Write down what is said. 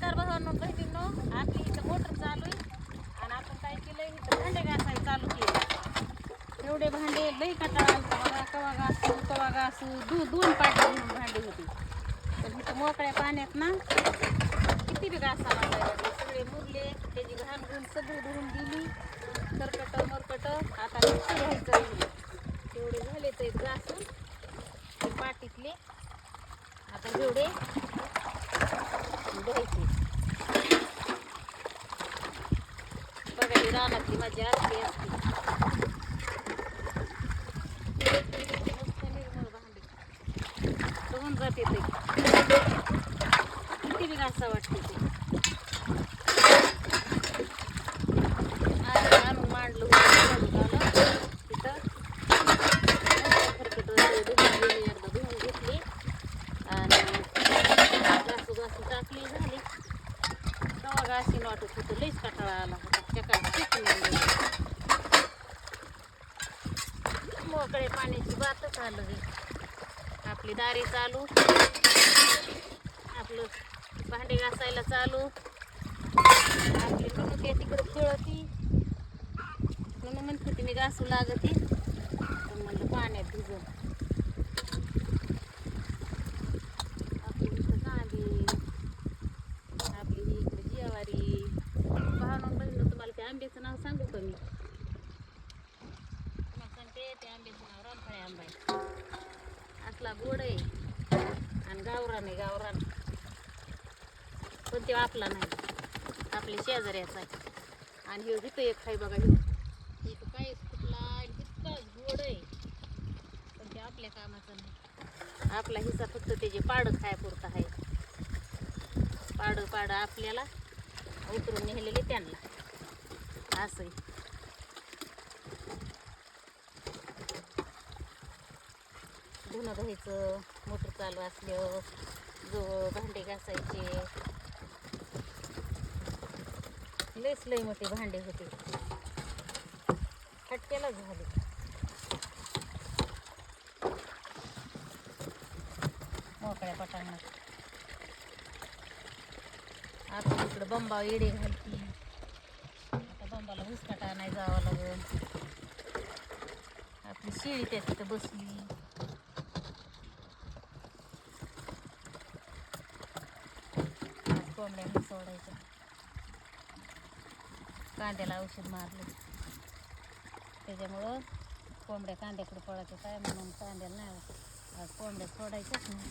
नमस्कार भावांनो बहिणींनो, आपली इथं मोटर चालू आहे आणि आपण काय केलंय इथं भांडे घासायला चालू केलं. एवढे भांडे लई कंटाळा आलता बघा. कवा घासू दोन पाटी भरून भांडी होती. पण इथं मोकळ्या पाण्यात ना किती बी घासायला लागले. सगळे मुरले, त्याची घाण घुण सगळी धुवून दिली. करकट मरकट आता नुसतं घ्यायचं राहिलं. तेवढे झाले ते घासून ते पाटीतले. आता जेवढे धुवायचे. बघा ही रानातली मजा असते. मस्त निर्मळ भांडी धुवून जाते ते. किती बी घासा वाटते ते. आणून मांडलं होतं तिथं खरकट एकदा धुवून घेतली आणि घासू टाकली झाली. कवा घासीन वाटत होतं. लईच कंटाळा आला होता. मोकळे पाण्याची बातच आलं गे. आपली दारी चालू, आपलं भांडे घासायला चालू. आपली नुनू ते तिकडे खेळती. नुनू म्हणत होती मी घासू लागती, पण म्हणलं पाण्यात भिजून. आपली इथं कांदे, आपली ही इकडे ज्वारी. भावानं बहिणीनं तुम्हाला त्या आंब्याचं नाव सांगू का मी? तुम्हाला सांगते त्या आंब्याचं नाव रामफळे आंबा आहे. असला गोड आहे आणि गावरान आहे, गावरान. पण ते आपला नाही, आपल्या शेजाऱ्याचा आहे. आणि हे इथं एक आहे बघा, इथं काय फुटला इतकाच गोड आहे, पण ते आपल्या कामाचं नाही. आपला हिस्सा फक्त त्याचे पाडं खायापुरता आहे. पाडं आपल्याला उतरून नेलेले त्यांना असं. धुणं धुवायचं मोटर चालू असल्यावर, जवळ भांडे घासायचे. लई मोठे भांडे होते, फटक्यालाच झाले. मोकळ्या पटांगणात आपण इकडं बंबा येडे घालती. आता बंबाला हुसकाटा आणाय जावं लागेल. आपली शेळी त्या तिथं बसली. आज कोंबड्यांना सोडायचं. कांद्याला औषध मारलं, त्याच्यामुळं कोंबड्या कांद्याकडे पळायचं काय म्हणून कांद्याला नाही आज कोंबड्या सोडायच्याच नाही.